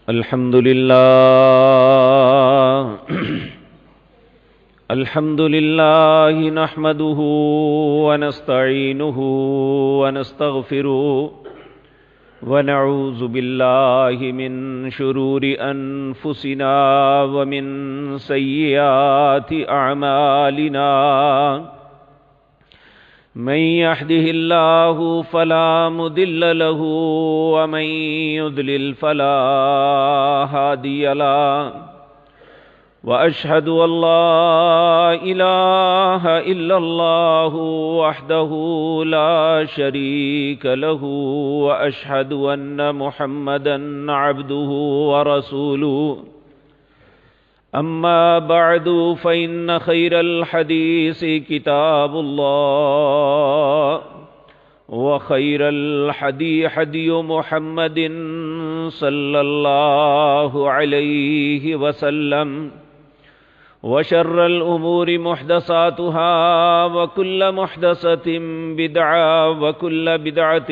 الحمدللہ نحمدہ ونستعینہ ونستغفرہ ونعوذ باللہ من شرور انفسنا ومن سیئات اعمالنا من يهده الله فلا مضل له ومن يضلل فلا هادي له وأشهد أن لا إله إلا الله وحده لا شريك له وأشهد أن محمدا عبده ورسوله أما بعد فإن خير الحديث كتاب الله وخير الحدي حدي محمد صلى الله عليه وسلم وشر الأمور محدثاتها وكل محدثة بدعة وكل بدعة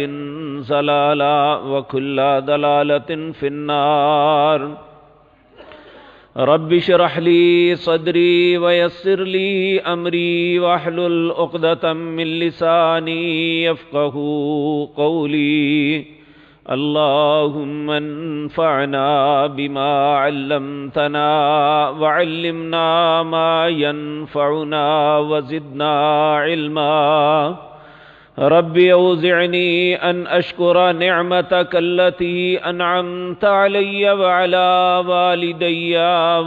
ضلالة وكل ضلالة في النار رب اشرح لي صدري ويسر لي أمري واحلل عقدة من لساني يفقهوا قولي اللهم انفعنا بما علمتنا وعلمنا ما ينفعنا وزدنا علما رب اوزعني ان اشكر نعمتك التي انعمت علي وعلى والدي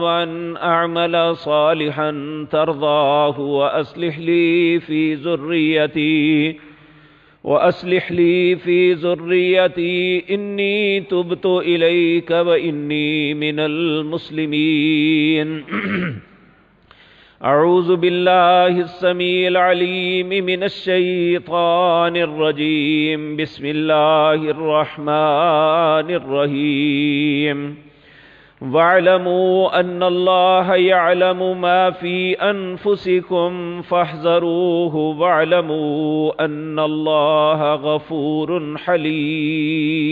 وان اعمل صالحا ترضاه واصلح لي في ذريتي إني تبت إليك وإني من المسلمين أعوذ بالله السميع العليم من الشيطان الرجيم بسم الله الرحمن الرحيم واعلموا أن الله يعلم ما في أنفسكم فاحذروه واعلموا أن الله غفور حليم.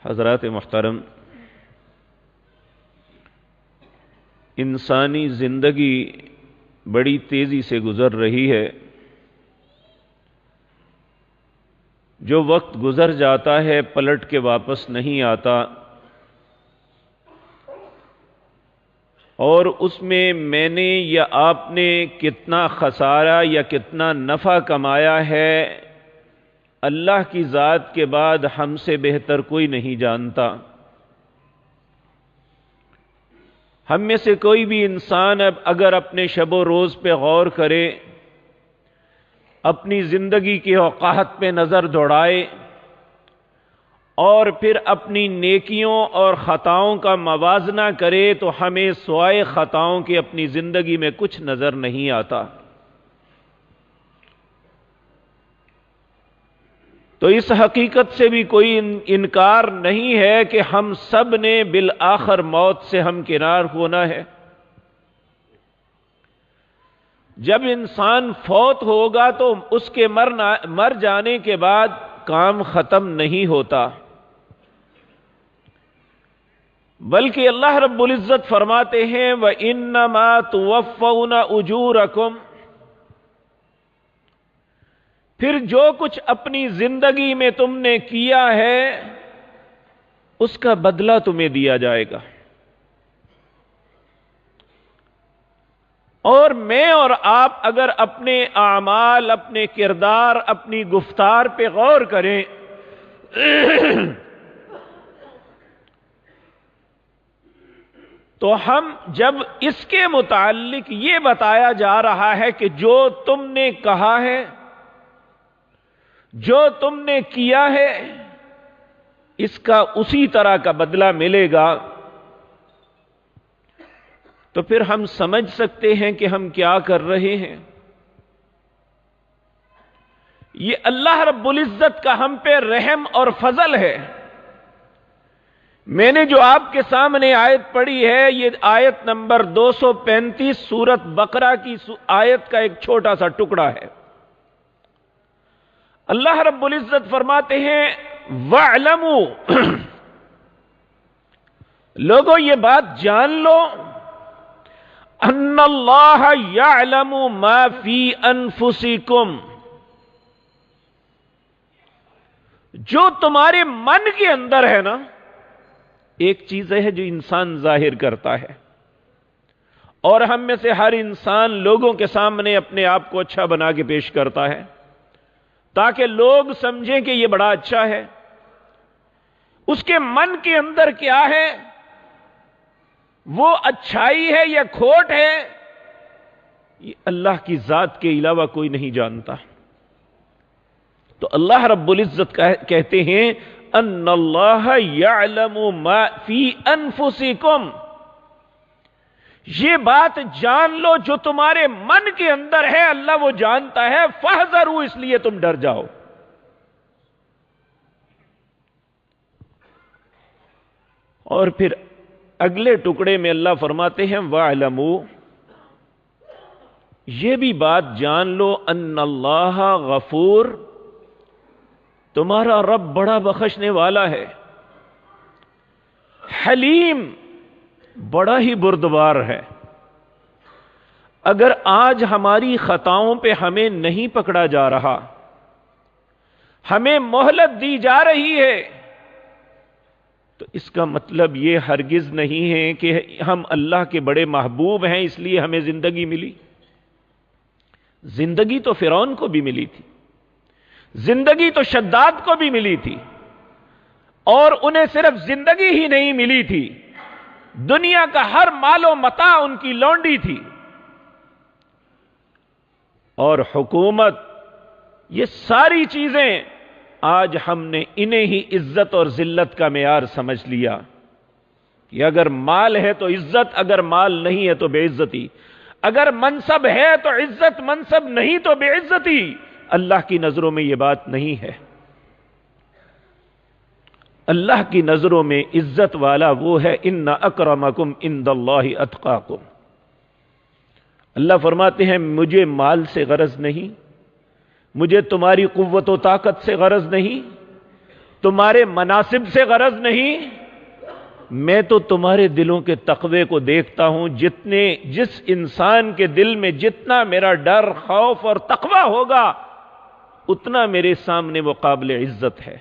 حضرات محترم، انسانی زندگی بڑی تیزی سے گزر رہی ہے. جو وقت گزر جاتا ہے پلٹ کے واپس نہیں آتا، اور اس میں میں نے یا آپ نے کتنا خسارہ یا کتنا نفع کمایا ہے، اللہ کی ذات کے بعد ہم سے بہتر کوئی نہیں جانتا. ہم میں سے کوئی بھی انسان اب اگر اپنے شب و روز پہ غور کرے، اپنی زندگی کی اوقات پہ نظر دوڑائے اور پھر اپنی نیکیوں اور خطاؤں کا موازنہ کرے، تو ہمیں سوائے خطاؤں کے اپنی زندگی میں کچھ نظر نہیں آتا. تو اس حقیقت سے بھی کوئی انکار نہیں ہے کہ ہم سب نے بالآخر موت سے ہمکنار ہونا ہے. جب انسان فوت ہوگا تو اس کے مر جانے کے بعد کام ختم نہیں ہوتا، بلکہ اللہ رب العزت فرماتے ہیں وَإِنَّمَا تُوَفَّوْنَ أُجُورَكُمْ، پھر جو کچھ اپنی زندگی میں تم نے کیا ہے اس کا بدلہ تمہیں دیا جائے گا. اور میں اور آپ اگر اپنے اعمال، اپنے کردار، اپنی گفتار پہ غور کریں تو ہم جب اس کے متعلق یہ بتایا جا رہا ہے کہ جو تم نے کہا ہے، جو تم نے کیا ہے، اس کا اسی طرح کا بدلہ ملے گا، تو پھر ہم سمجھ سکتے ہیں کہ ہم کیا کر رہے ہیں. یہ اللہ رب العزت کا ہم پہ رحم اور فضل ہے. میں نے جو آپ کے سامنے آیت پڑھی ہے، یہ آیت نمبر 235 سورت بقرہ کی آیت کا ایک چھوٹا سا ٹکڑا ہے. اللہ رب العزت فرماتے ہیں وَاعْلَمُوا لوگوں یہ بات جان لو ان اللہ یعلم ما فی انفسکم جو تمہارے من کے اندر ہے نا، ایک چیز ہے جو انسان ظاہر کرتا ہے، اور ہم میں سے ہر انسان لوگوں کے سامنے اپنے آپ کو اچھا بنا کے پیش کرتا ہے تاکہ لوگ سمجھیں کہ یہ بڑا اچھا ہے۔ اس کے من کے اندر کیا ہے، وہ اچھائی ہے یا کھوٹ ہے، یہ اللہ کی ذات کے علاوہ کوئی نہیں جانتا۔ تو اللہ رب العزت کہتے ہیں ان اللہ یعلم ما فی انفسکم، یہ بات جان لو جو تمہارے من کے اندر ہے اللہ وہ جانتا ہے، فاحذروا اس لیے تم ڈر جاؤ۔ اور پھر اگلے ٹکڑے میں اللہ فرماتے ہیں وَاعْلَمُوا یہ بھی بات جان لو ان اللہ غفور، تمہارا رب بڑا بخشنے والا ہے، حلیم بڑا ہی بردبار ہے۔ اگر آج ہماری خطاؤں پہ ہمیں نہیں پکڑا جا رہا، ہمیں مہلت دی جا رہی ہے، تو اس کا مطلب یہ ہرگز نہیں ہے کہ ہم اللہ کے بڑے محبوب ہیں اس لیے ہمیں زندگی ملی۔ زندگی تو فرعون کو بھی ملی تھی، زندگی تو شداد کو بھی ملی تھی، اور انہیں صرف زندگی ہی نہیں ملی تھی، دنیا کا ہر مال و متاع ان کی لونڈی تھی، اور حکومت، یہ ساری چیزیں آج ہم نے انہیں ہی عزت اور ذلت کا معیار سمجھ لیا کہ اگر مال ہے تو عزت، اگر مال نہیں ہے تو بے عزتی، اگر منصب ہے تو عزت، منصب نہیں تو بے عزتی۔ اللہ کی نظروں میں یہ بات نہیں ہے۔ اللہ کی نظروں میں عزت والا وہ ہے ان اکرمکم عند اللہ اتقاکم۔ اللہ فرماتے ہیں مجھے مال سے غرض نہیں، مجھے تمہاری قوت و طاقت سے غرض نہیں، تمہارے مناصب سے غرض نہیں، میں تو تمہارے دلوں کے تقوی کو دیکھتا ہوں۔ جس انسان کے دل میں جتنا میرا ڈر، خوف اور تقوی ہوگا اتنا میرے سامنے وہ قابل عزت ہے۔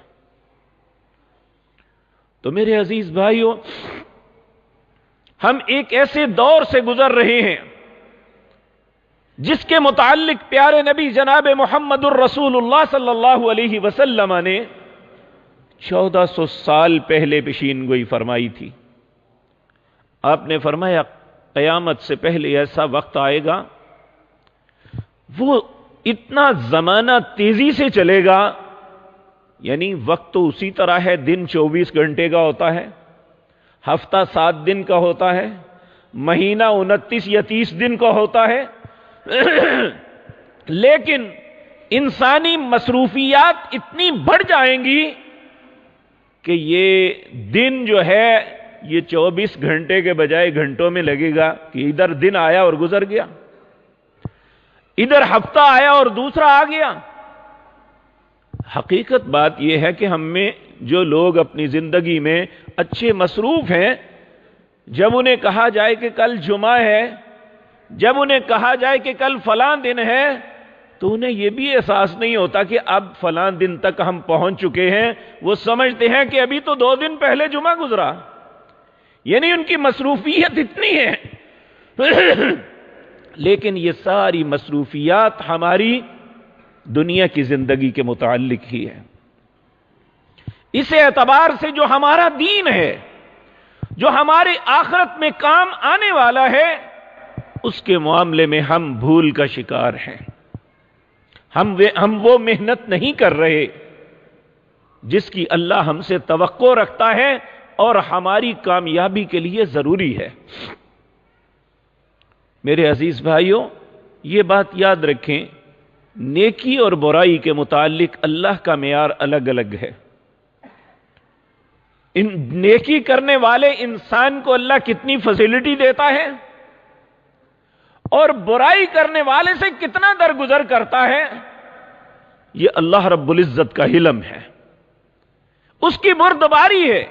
تو میرے عزیز بھائیوں، ہم ایک ایسے دور سے گزر رہے ہیں جس کے متعلق پیارے نبی جناب محمد الرسول اللہ صلی اللہ علیہ وسلم نے 1400 سال پہلے پیشین گوئی فرمائی تھی۔ آپ نے فرمایا قیامت سے پہلے ایسا وقت آئے گا، وہ اتنا زمانہ تیزی سے چلے گا، یعنی وقت تو اسی طرح ہے، دن 24 گھنٹے کا ہوتا ہے، ہفتہ 7 دن کا ہوتا ہے، مہینہ 29 یا 30 دن کا ہوتا ہے، لیکن انسانی مصروفیات اتنی بڑھ جائیں گی کہ یہ دن جو ہے یہ 24 گھنٹے کے بجائے گھنٹوں میں لگے گا کہ ادھر دن آیا اور گزر گیا، ادھر ہفتہ آیا اور دوسرا آ گیا۔ حقیقت بات یہ ہے کہ ہم میں جو لوگ اپنی زندگی میں اچھے مصروف ہیں، جب انہیں کہا جائے کہ کل جمعہ ہے، جب انہیں کہا جائے کہ کل فلاں دن ہے، تو انہیں یہ بھی احساس نہیں ہوتا کہ اب فلاں دن تک ہم پہنچ چکے ہیں۔ وہ سمجھتے ہیں کہ ابھی تو 2 دن پہلے جمعہ گزرا، یعنی ان کی مصروفیت اتنی ہے۔ لیکن یہ ساری مصروفیات ہماری دنیا کی زندگی کے متعلق ہی ہے۔ اس اعتبار سے جو ہمارا دین ہے، جو ہمارے آخرت میں کام آنے والا ہے، اس کے معاملے میں ہم بھول کا شکار ہیں۔ ہم وہ محنت نہیں کر رہے جس کی اللہ ہم سے توقع رکھتا ہے اور ہماری کامیابی کے لیے ضروری ہے۔ میرے عزیز بھائیوں، یہ بات یاد رکھیں، نیکی اور برائی کے متعلق اللہ کا معیار الگ الگ ہے۔ نیکی کرنے والے انسان کو اللہ کتنی فیسلٹی دیتا ہے اور برائی کرنے والے سے کتنا درگزر کرتا ہے، یہ اللہ رب العزت کا حلم ہے، اس کی بردباری ہے۔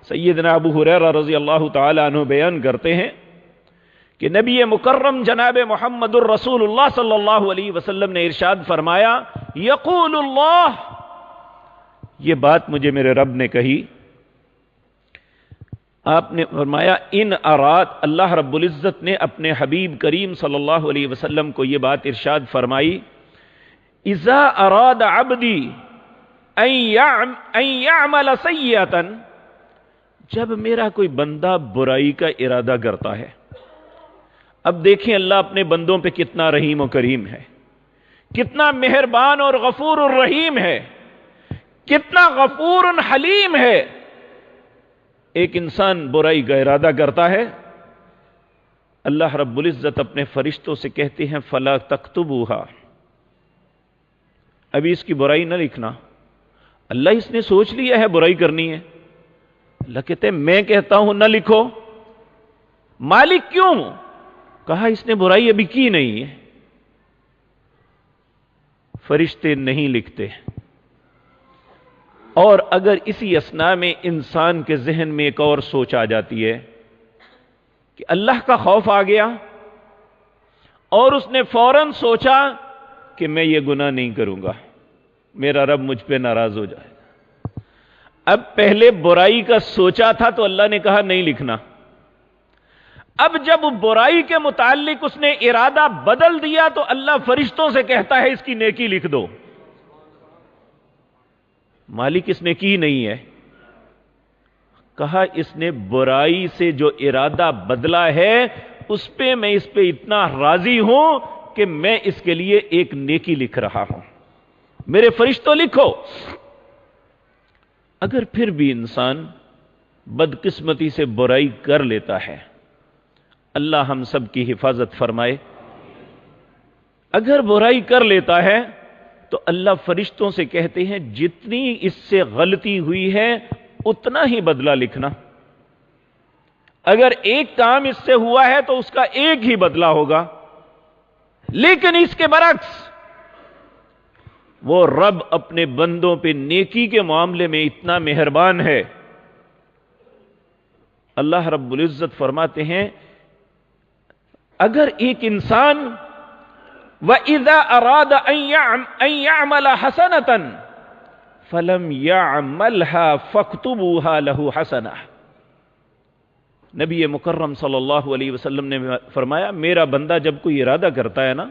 سیدنا ابو ہریرہ رضی اللہ تعالی عنہ بیان کرتے ہیں کہ نبی مکرم جناب محمد الرسول اللہ صلی اللہ علیہ وسلم نے ارشاد فرمایا، یقول اللہ، یہ بات مجھے میرے رب نے کہی، آپ نے فرمایا ان اراد، اللہ رب العزت نے اپنے حبیب کریم صلی اللہ علیہ وسلم کو یہ بات ارشاد فرمائی، اذا اراد عبدی ان یعمل سیئۃ، جب میرا کوئی بندہ برائی کا ارادہ کرتا ہے۔ اب دیکھیں اللہ اپنے بندوں پہ کتنا رحیم و کریم ہے، کتنا مہربان اور غفور الرحیم ہے، کتنا غفور حلیم ہے۔ ایک انسان برائی کا ارادہ کرتا ہے، اللہ رب العزت اپنے فرشتوں سے کہتے ہیں فلا تکتبوہا، ابھی اس کی برائی نہ لکھنا۔ اللہ اس نے سوچ لیا ہے برائی کرنی ہے، اللہ کہتے ہیں میں کہتا ہوں نہ لکھو۔ مالک کیوں؟ کہا اس نے برائی ابھی کی نہیں ہے۔ فرشتے نہیں لکھتے، اور اگر اسی اثناء میں انسان کے ذہن میں ایک اور سوچ آ جاتی ہے کہ اللہ کا خوف آ گیا، اور اس نے فوراً سوچا کہ میں یہ گناہ نہیں کروں گا، میرا رب مجھ پہ ناراض ہو جائے گا۔ اب پہلے برائی کا سوچا تھا تو اللہ نے کہا نہیں لکھنا، اب جب برائی کے متعلق اس نے ارادہ بدل دیا تو اللہ فرشتوں سے کہتا ہے اس کی نیکی لکھ دو۔ مالک اس نے کی نہیں ہے، کہا اس نے برائی سے جو ارادہ بدلا ہے اس پہ میں اس پہ اتنا راضی ہوں کہ میں اس کے لیے ایک نیکی لکھ رہا ہوں، میرے فرشتوں لکھو۔ اگر پھر بھی انسان بدقسمتی سے برائی کر لیتا ہے، اللہ ہم سب کی حفاظت فرمائے، اگر برائی کر لیتا ہے تو اللہ فرشتوں سے کہتے ہیں جتنی اس سے غلطی ہوئی ہے اتنا ہی بدلہ لکھنا۔ اگر ایک کام اس سے ہوا ہے تو اس کا ایک ہی بدلہ ہوگا، لیکن اس کے برعکس وہ رب اپنے بندوں پہ نیکی کے معاملے میں اتنا مہربان ہے۔ اللہ رب العزت فرماتے ہیں اگر ایک انسان وَإِذَا أَرَادَ أَن يَعْمَلَ حَسَنَةً فَلَمْ يَعْمَلْهَا فَاكْتُبُوهَا لَهُ حَسَنَةً، نبی مکرم صلی اللہ علیہ وسلم نے فرمایا میرا بندہ جب کوئی ارادہ کرتا ہے نا،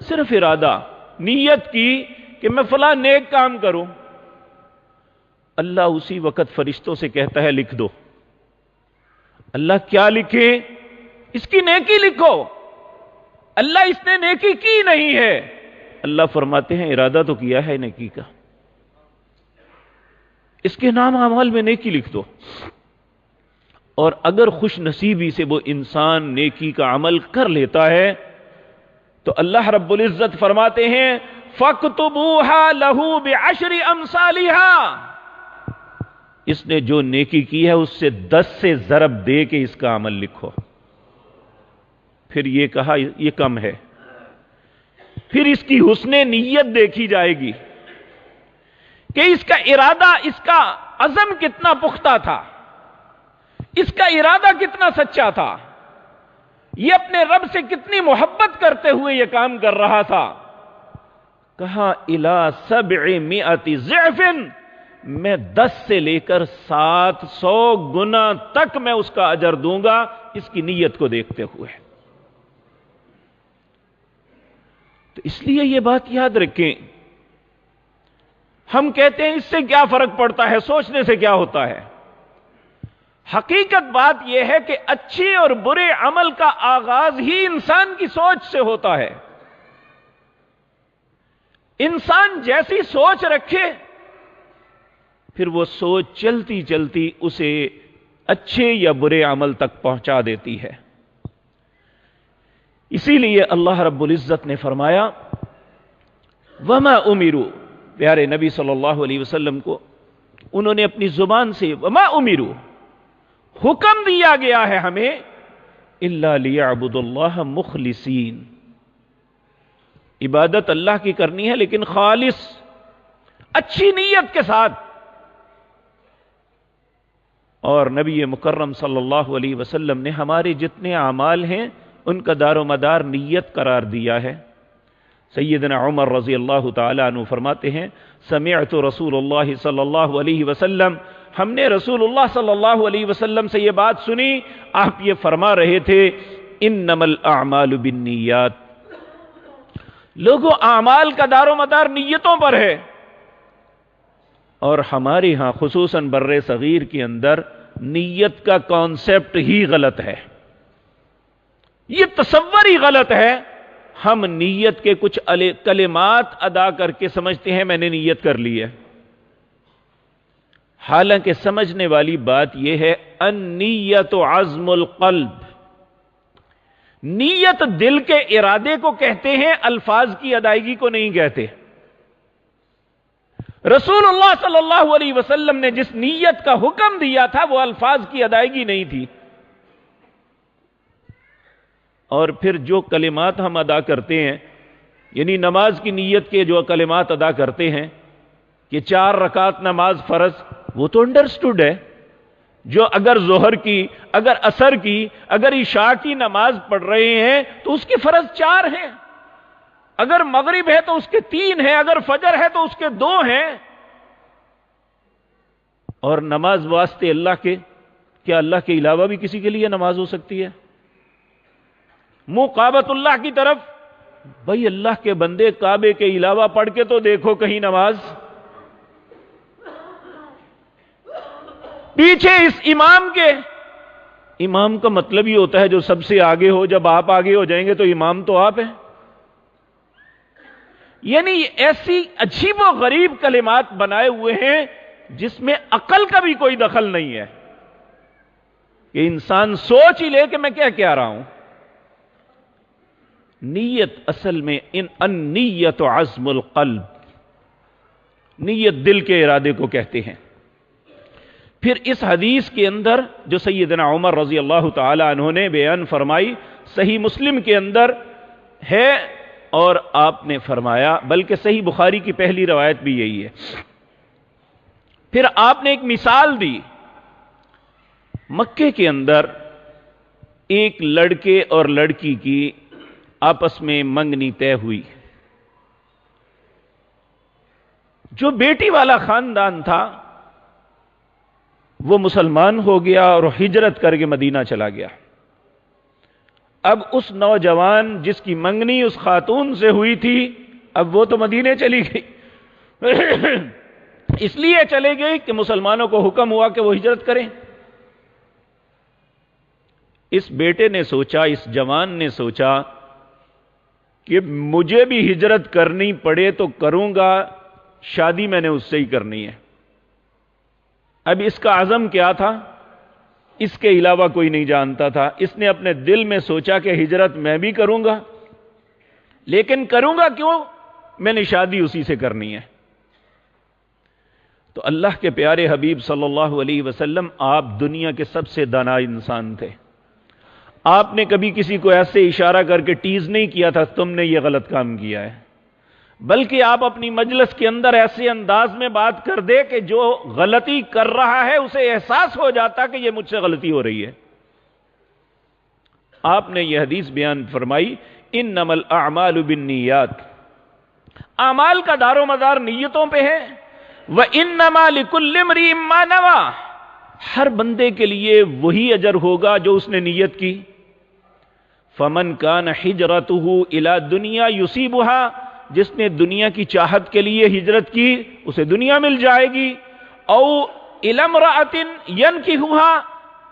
صرف ارادہ، نیت کی کہ میں فلاں نیک کام کروں، اللہ اسی وقت فرشتوں سے کہتا ہے لکھ دو۔ اللہ کیا لکھے؟ اس کی نیکی لکھو۔ اللہ اس نے نیکی کی نہیں ہے، اللہ فرماتے ہیں ارادہ تو کیا ہے نیکی کا، اس کے نام اعمال میں نیکی لکھ دو۔ اور اگر خوش نصیبی سے وہ انسان نیکی کا عمل کر لیتا ہے تو اللہ رب العزت فرماتے ہیں فَاكْتُبُوهَا لَهُ بِعَشْرِ أَمْثَالِهَا، اس نے جو نیکی کی ہے اس سے 10 سے ضرب دے کے اس کا عمل لکھو۔ پھر یہ کہا یہ کم ہے، پھر اس کی حسن نیت دیکھی جائے گی کہ اس کا ارادہ، اس کا عزم کتنا پختہ تھا، اس کا ارادہ کتنا سچا تھا، یہ اپنے رب سے کتنی محبت کرتے ہوئے یہ کام کر رہا تھا۔ کہا الی 700 ضعف، میں 10 سے لے کر 700 گنا تک میں اس کا اجر دوں گا، اس کی نیت کو دیکھتے ہوئے۔ تو اس لیے یہ بات یاد رکھیں، ہم کہتے ہیں اس سے کیا فرق پڑتا ہے، سوچنے سے کیا ہوتا ہے؟ حقیقت بات یہ ہے کہ اچھے اور برے عمل کا آغاز ہی انسان کی سوچ سے ہوتا ہے۔ انسان جیسی سوچ رکھے پھر وہ سوچ چلتی چلتی اسے اچھے یا برے عمل تک پہنچا دیتی ہے۔ اسی لیے اللہ رب العزت نے فرمایا وَمَا أُمِرُوا، پیارے نبی صلی اللہ علیہ وسلم کو انہوں نے اپنی زبان سے وَمَا أُمِرُوا، حکم دیا گیا ہے ہمیں إِلَّا لِيَعْبُدُوا اللَّهَ مُخْلِصِينَ، عبادت اللہ کی کرنی ہے لیکن خالص اچھی نیت کے ساتھ. اور نبی مکرم صلی اللہ علیہ وسلم نے ہمارے جتنے اعمال ہیں ان کا دار و مدار نیت قرار دیا ہے. سیدنا عمر رضی اللہ تعالیٰ عنہ فرماتے ہیں سمعت رسول اللہ صلی اللہ علیہ وسلم، ہم نے رسول اللہ صلی اللہ علیہ وسلم سے یہ بات سنی، آپ یہ فرما رہے تھے انما الاعمال بالنیات. لوگوں، اعمال کا دار و مدار نیتوں پر ہے. اور ہمارے ہاں خصوصاً بر صغیر کے اندر نیت کا کانسیپٹ ہی غلط ہے، یہ تصور ہی غلط ہے. ہم نیت کے کچھ کلمات ادا کر کے سمجھتے ہیں میں نے نیت کر لی ہے، حالانکہ سمجھنے والی بات یہ ہے النیت عزم القلب. نیت دل کے ارادے کو کہتے ہیں، الفاظ کی ادائیگی کو نہیں کہتے. رسول اللہ صلی اللہ علیہ وسلم نے جس نیت کا حکم دیا تھا وہ الفاظ کی ادائیگی نہیں تھی. اور پھر جو کلمات ہم ادا کرتے ہیں، یعنی نماز کی نیت کے جو کلمات ادا کرتے ہیں کہ 4 رکعت نماز فرض، وہ تو انڈرسٹوڈ ہے. جو اگر ظہر کی، اگر عصر کی، اگر عشاء کی نماز پڑھ رہے ہیں تو اس کے فرض 4 ہیں. اگر مغرب ہے تو اس کے 3 ہیں، اگر فجر ہے تو اس کے 2 ہیں. اور نماز واسطے اللہ کے، کیا اللہ کے علاوہ بھی کسی کے لیے نماز ہو سکتی ہے؟ مقابت اللہ کی طرف، بھئی اللہ کے بندے کعبے کے علاوہ پڑھ کے تو دیکھو کہیں نماز. پیچھے اس امام کے، امام کا مطلب ہی ہوتا ہے جو سب سے آگے ہو. جب آپ آگے ہو جائیں گے تو امام تو آپ ہیں. یعنی ایسی عجیب و غریب کلمات بنائے ہوئے ہیں جس میں عقل کا بھی کوئی دخل نہیں ہے کہ انسان سوچ ہی لے کہ میں کیا کہہ رہا ہوں. نیت اصل میں النیت عزم القلب، نیت دل کے ارادے کو کہتے ہیں. پھر اس حدیث کے اندر جو سیدنا عمر رضی اللہ تعالی عنہ نے بیان فرمائی، صحیح مسلم کے اندر ہے، اور آپ نے فرمایا، بلکہ صحیح بخاری کی پہلی روایت بھی یہی ہے. پھر آپ نے ایک مثال دی. مکے کے اندر ایک لڑکے اور لڑکی کی آپس میں منگنی طے ہوئی. جو بیٹی والا خاندان تھا وہ مسلمان ہو گیا اور ہجرت کر کے مدینہ چلا گیا. اب اس نوجوان جس کی منگنی اس خاتون سے ہوئی تھی، اب وہ تو مدینے چلی گئی. اس لیے چلے گئی کہ مسلمانوں کو حکم ہوا کہ وہ ہجرت کریں. اس بیٹے نے سوچا، اس جوان نے سوچا کہ مجھے بھی ہجرت کرنی پڑے تو کروں گا، شادی میں نے اس سے ہی کرنی ہے. اب اس کا عزم کیا تھا؟ اس کے علاوہ کوئی نہیں جانتا تھا. اس نے اپنے دل میں سوچا کہ ہجرت میں بھی کروں گا، لیکن کروں گا کیوں؟ میں نے شادی اسی سے کرنی ہے. تو اللہ کے پیارے حبیب صلی اللہ علیہ وسلم، آپ دنیا کے سب سے دانا انسان تھے. آپ نے کبھی کسی کو ایسے اشارہ کر کے ٹیز نہیں کیا تھا تم نے یہ غلط کام کیا ہے، بلکہ آپ اپنی مجلس کے اندر ایسے انداز میں بات کر دے کہ جو غلطی کر رہا ہے اسے احساس ہو جاتا کہ یہ مجھ سے غلطی ہو رہی ہے. آپ نے یہ حدیث بیان فرمائی انما الاعمال بالنیات. اعمال کا دار و مدار نیتوں پہ ہے. وانما لکل امرئ ما نوى. ہر بندے کے لیے وہی اجر ہوگا جو اس نے نیت کی. فمن کان ہجرته الی دنیا یصیبها. جس نے دنیا کی چاہت کے لیے ہجرت کی اسے دنیا مل جائے گی. او الی امرأۃ ینکحها.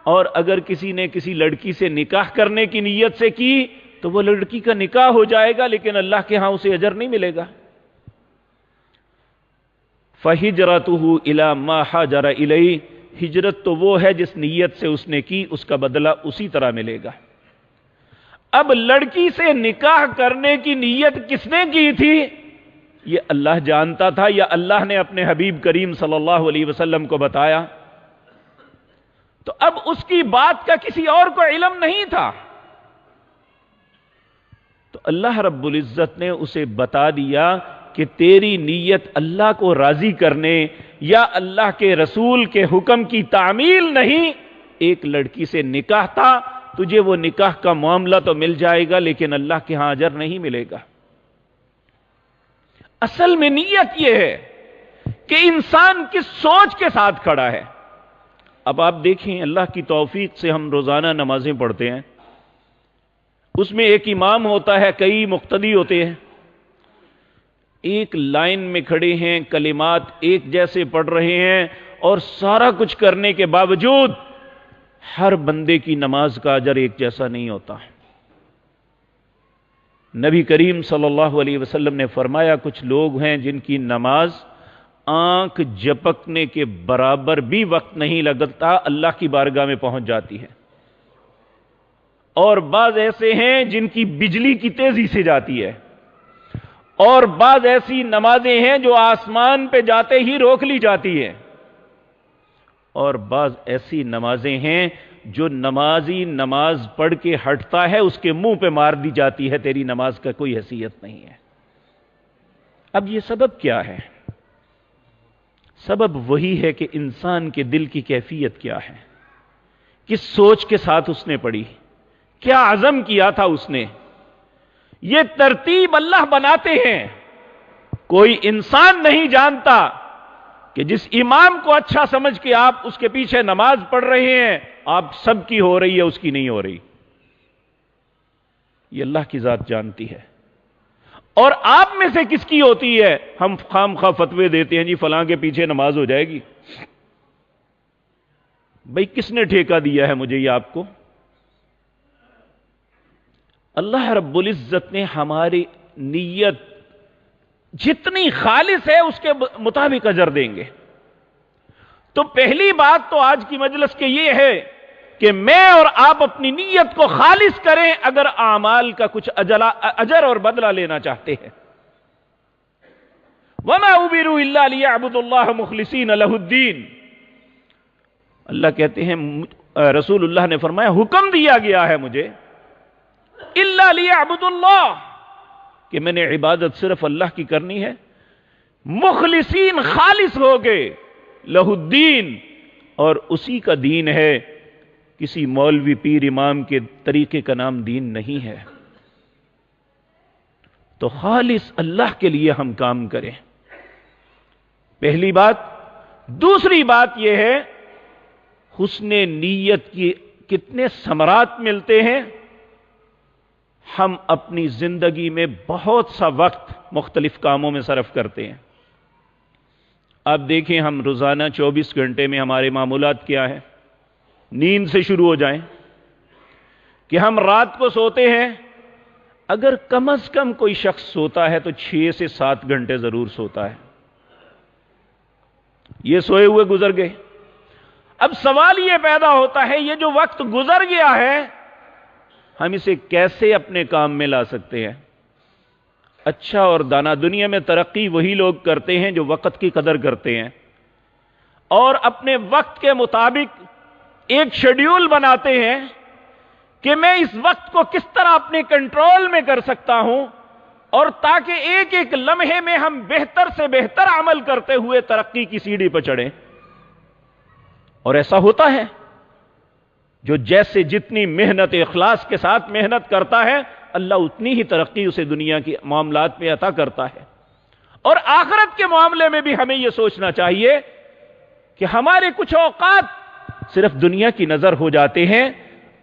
اور اگر کسی نے کسی لڑکی سے نکاح کرنے کی نیت سے کی تو وہ لڑکی کا نکاح ہو جائے گا، لیکن اللہ کے ہاں اسے اجر نہیں ملے گا. فہجرته الی ما ہاجر الیہ. ہجرت تو وہ ہے جس نیت سے اس نے کی، اس کا بدلہ اسی طرح ملے گا. اب لڑکی سے نکاح کرنے کی نیت کس نے کی تھی یہ اللہ جانتا تھا یا اللہ نے اپنے حبیب کریم صلی اللہ علیہ وسلم کو بتایا؟ تو اب اس کی بات کا کسی اور کو علم نہیں تھا. تو اللہ رب العزت نے اسے بتا دیا کہ تیری نیت اللہ کو راضی کرنے یا اللہ کے رسول کے حکم کی تعمیل نہیں، ایک لڑکی سے نکاح تھا، تجھے وہ نکاح کا معاملہ تو مل جائے گا لیکن اللہ کے ہاں اجر نہیں ملے گا۔ اصل میں نیت یہ ہے کہ انسان کس سوچ کے ساتھ کھڑا ہے۔ اب آپ دیکھیں، اللہ کی توفیق سے ہم روزانہ نمازیں پڑھتے ہیں، اس میں ایک امام ہوتا ہے، کئی مقتدی ہوتے ہیں، ایک لائن میں کھڑے ہیں، کلمات ایک جیسے پڑھ رہے ہیں، اور سارا کچھ کرنے کے باوجود ہر بندے کی نماز کا اجر ایک جیسا نہیں ہوتا۔ نبی کریم صلی اللہ علیہ وسلم نے فرمایا کچھ لوگ ہیں جن کی نماز آنکھ جھپکنے کے برابر بھی وقت نہیں لگتا اللہ کی بارگاہ میں پہنچ جاتی ہے، اور بعض ایسے ہیں جن کی بجلی کی تیزی سے جاتی ہے، اور بعض ایسی نمازیں ہیں جو آسمان پہ جاتے ہی روک لی جاتی ہیں، اور بعض ایسی نمازیں ہیں جو نمازی نماز پڑھ کے ہٹتا ہے اس کے منہ پہ مار دی جاتی ہے، تیری نماز کا کوئی حیثیت نہیں ہے۔ اب یہ سبب کیا ہے؟ سبب وہی ہے کہ انسان کے دل کی کیفیت کیا ہے، کس سوچ کے ساتھ اس نے پڑھی، کیا عزم کیا تھا اس نے۔ یہ ترتیب اللہ بناتے ہیں، کوئی انسان نہیں جانتا کہ جس امام کو اچھا سمجھ کے آپ اس کے پیچھے نماز پڑھ رہے ہیں، آپ سب کی ہو رہی ہے، اس کی نہیں ہو رہی، یہ اللہ کی ذات جانتی ہے۔ اور آپ میں سے کس کی ہوتی ہے؟ ہم خام خواہ فتوے دیتے ہیں، جی فلاں کے پیچھے نماز ہو جائے گی۔ بھئی کس نے ٹھیکہ دیا ہے مجھے یہ آپ کو؟ اللہ رب العزت نے ہماری نیت جتنی خالص ہے اس کے مطابق اجر دیں گے۔ تو پہلی بات تو آج کی مجلس کے یہ ہے کہ میں اور آپ اپنی نیت کو خالص کریں اگر اعمال کا کچھ اجر اور بدلہ لینا چاہتے ہیں۔ وَمَا أُمِرُوا إِلَّا لِيَعْبُدُوا اللَّهَ مُخْلِصِينَ لَهُ الدِّينَ۔ اللہ کہتے ہیں، رسول اللہ نے فرمایا حکم دیا گیا ہے مجھے إِلَّا لِيَعْبُدُوا اللَّهَ کہ میں نے عبادت صرف اللہ کی کرنی ہے، مخلصین خالص ہو گئے، لہ الدین، اور اسی کا دین ہے، کسی مولوی پیر امام کے طریقے کا نام دین نہیں ہے۔ تو خالص اللہ کے لیے ہم کام کریں، پہلی بات۔ دوسری بات یہ ہے حسن نیت کی کتنے ثمرات ملتے ہیں۔ ہم اپنی زندگی میں بہت سا وقت مختلف کاموں میں صرف کرتے ہیں۔ آپ دیکھیں، ہم روزانہ 24 گھنٹے میں ہمارے معمولات کیا ہیں؟ نیند سے شروع ہو جائیں کہ ہم رات کو سوتے ہیں، اگر کم از کم کوئی شخص سوتا ہے تو 6 سے 7 گھنٹے ضرور سوتا ہے۔ یہ سوئے ہوئے گزر گئے۔ اب سوال یہ پیدا ہوتا ہے، یہ جو وقت گزر گیا ہے ہم اسے کیسے اپنے کام میں لا سکتے ہیں؟ اچھا اور دانا، دنیا میں ترقی وہی لوگ کرتے ہیں جو وقت کی قدر کرتے ہیں اور اپنے وقت کے مطابق ایک شیڈیول بناتے ہیں کہ میں اس وقت کو کس طرح اپنے کنٹرول میں کر سکتا ہوں، اور تاکہ ایک ایک لمحے میں ہم بہتر سے بہتر عمل کرتے ہوئے ترقی کی سیڑھی پہ چڑھیں۔ اور ایسا ہوتا ہے، جو جیسے جتنی محنت اخلاص کے ساتھ محنت کرتا ہے اللہ اتنی ہی ترقی اسے دنیا کے معاملات میں عطا کرتا ہے۔ اور آخرت کے معاملے میں بھی ہمیں یہ سوچنا چاہیے کہ ہمارے کچھ اوقات صرف دنیا کی نظر ہو جاتے ہیں،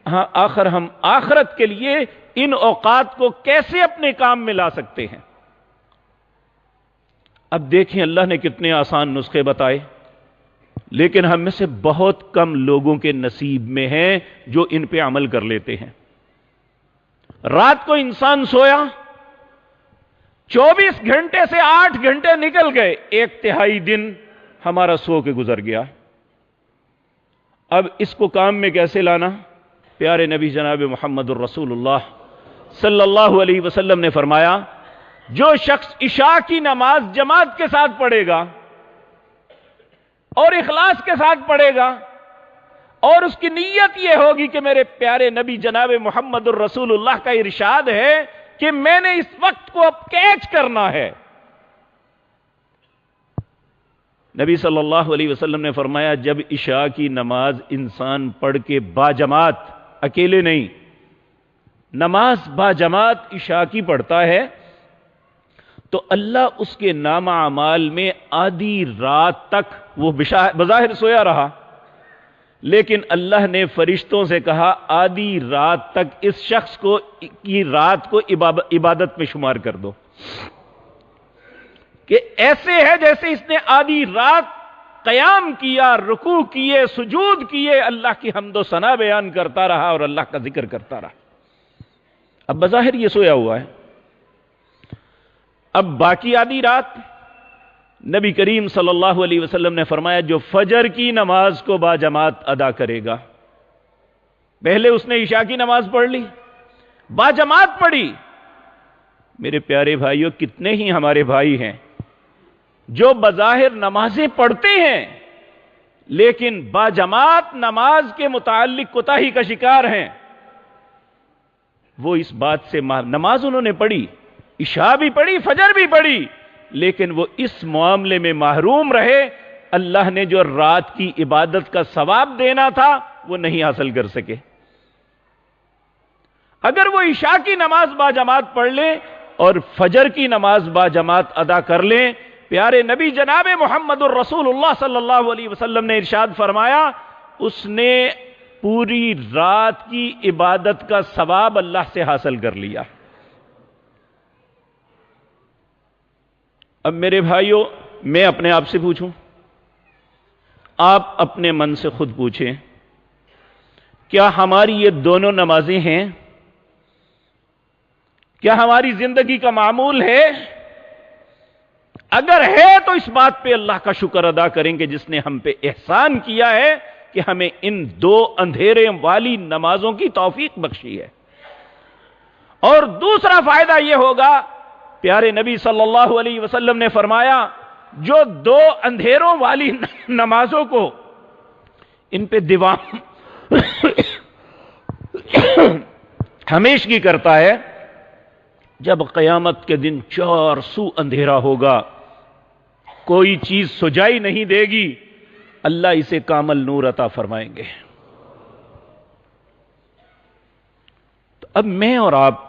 ہاں آخر ہم آخرت کے لیے ان اوقات کو کیسے اپنے کام میں لا سکتے ہیں۔ اب دیکھیں اللہ نے کتنے آسان نسخے بتائے، لیکن ہم میں سے بہت کم لوگوں کے نصیب میں ہیں جو ان پہ عمل کر لیتے ہیں۔ رات کو انسان سویا، 24 گھنٹے سے 8 گھنٹے نکل گئے، 1/3 دن ہمارا سو کے گزر گیا۔ اب اس کو کام میں کیسے لانا؟ پیارے نبی جناب محمد الرسول اللہ صلی اللہ علیہ وسلم نے فرمایا، جو شخص عشاء کی نماز جماعت کے ساتھ پڑھے گا اور اخلاص کے ساتھ پڑھے گا، اور اس کی نیت یہ ہوگی کہ میرے پیارے نبی جناب محمد الرسول اللہ کا ارشاد ہے کہ میں نے اس وقت کو اب کیچ کرنا ہے۔ نبی صلی اللہ علیہ وسلم نے فرمایا جب عشاء کی نماز انسان پڑھ کے باجماعت، اکیلے نہیں، نماز باجماعت عشاء کی پڑھتا ہے تو اللہ اس کے نامہ اعمال میں آدھی رات تک، وہ بظاہر سویا رہا لیکن اللہ نے فرشتوں سے کہا آدھی رات تک اس شخص کو کی رات کو عبادت میں شمار کر دو، کہ ایسے ہے جیسے اس نے آدھی رات قیام کیا، رکوع کیے، سجود کیے، اللہ کی حمد و ثنا بیان کرتا رہا اور اللہ کا ذکر کرتا رہا۔ اب بظاہر یہ سویا ہوا ہے، اب باقی آدھی رات نبی کریم صلی اللہ علیہ وسلم نے فرمایا جو فجر کی نماز کو باجماعت ادا کرے گا، پہلے اس نے عشاء کی نماز پڑھ لی، باجماعت پڑھی۔ میرے پیارے بھائیوں، کتنے ہی ہمارے بھائی ہیں جو بظاہر نمازیں پڑھتے ہیں لیکن باجماعت نماز کے متعلق کوتاہی کا شکار ہیں۔ وہ اس بات سے نماز انہوں نے پڑھی، عشاء بھی پڑھی، فجر بھی پڑھی، لیکن وہ اس معاملے میں محروم رہے، اللہ نے جو رات کی عبادت کا ثواب دینا تھا وہ نہیں حاصل کر سکے۔ اگر وہ عشاء کی نماز باجماعت پڑھ لیں اور فجر کی نماز باجماعت ادا کر لیں، پیارے نبی جناب محمد الرسول اللہ صلی اللہ علیہ وسلم نے ارشاد فرمایا اس نے پوری رات کی عبادت کا ثواب اللہ سے حاصل کر لیا۔ اب میرے بھائیوں، میں اپنے آپ سے پوچھوں، آپ اپنے من سے خود پوچھیں، کیا ہماری یہ دونوں نمازیں ہیں؟ کیا ہماری زندگی کا معمول ہے؟ اگر ہے تو اس بات پہ اللہ کا شکر ادا کریں کہ جس نے ہم پہ احسان کیا ہے کہ ہمیں ان دو اندھیرے والی نمازوں کی توفیق بخشی ہے۔ اور دوسرا فائدہ یہ ہوگا، پیارے نبی صلی اللہ علیہ وسلم نے فرمایا جو دو اندھیروں والی نمازوں کو ان پہ دیوام ہمیشگی کرتا ہے، جب قیامت کے دن چار سو اندھیرا ہوگا، کوئی چیز سجائی نہیں دے گی، اللہ اسے کامل نور عطا فرمائیں گے۔ تو اب میں اور آپ،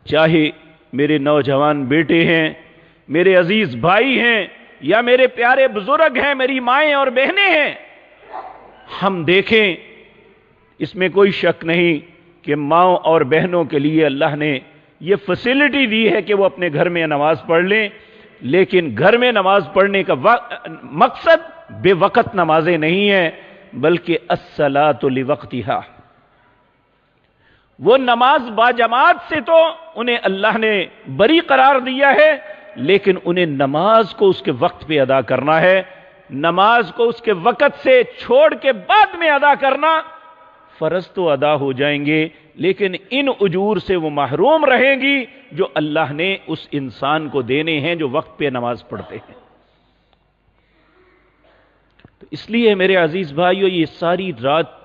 چاہے میرے نوجوان بیٹے ہیں، میرے عزیز بھائی ہیں، یا میرے پیارے بزرگ ہیں، میری مائیں اور بہنیں ہیں، ہم دیکھیں اس میں کوئی شک نہیں کہ ماؤں اور بہنوں کے لیے اللہ نے یہ فیسلٹی دی ہے کہ وہ اپنے گھر میں نماز پڑھ لیں، لیکن گھر میں نماز پڑھنے کا مقصد بے وقت نمازیں نہیں ہیں، بلکہ الصلاۃ لوقتہا۔ وہ نماز باجماعت سے تو انہیں اللہ نے بری قرار دیا ہے، لیکن انہیں نماز کو اس کے وقت پہ ادا کرنا ہے، نماز کو اس کے وقت سے چھوڑ کے بعد میں ادا کرنا، فرض تو ادا ہو جائیں گے لیکن ان اجور سے وہ محروم رہیں گی جو اللہ نے اس انسان کو دینے ہیں جو وقت پہ نماز پڑھتے ہیں۔ تو اس لیے میرے عزیز بھائیو، یہ ساری رات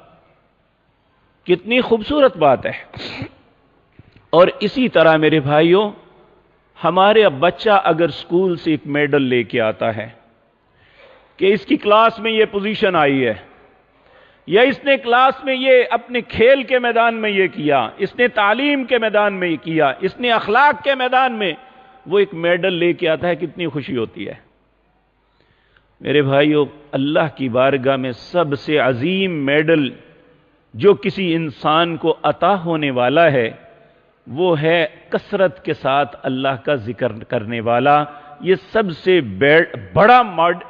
کتنی خوبصورت بات ہے۔ اور اسی طرح میرے بھائیو، ہمارے بچہ اگر سکول سے ایک میڈل لے کے آتا ہے کہ اس کی کلاس میں یہ پوزیشن آئی ہے، یا اس نے کلاس میں یہ اپنے کھیل کے میدان میں یہ کیا، اس نے تعلیم کے میدان میں یہ کیا، اس نے اخلاق کے میدان میں، وہ ایک میڈل لے کے آتا ہے، کتنی خوشی ہوتی ہے۔ میرے بھائیو، اللہ کی بارگاہ میں سب سے عظیم میڈل جو کسی انسان کو عطا ہونے والا ہے وہ ہے کثرت کے ساتھ اللہ کا ذکر کرنے والا۔ یہ سب سے بڑا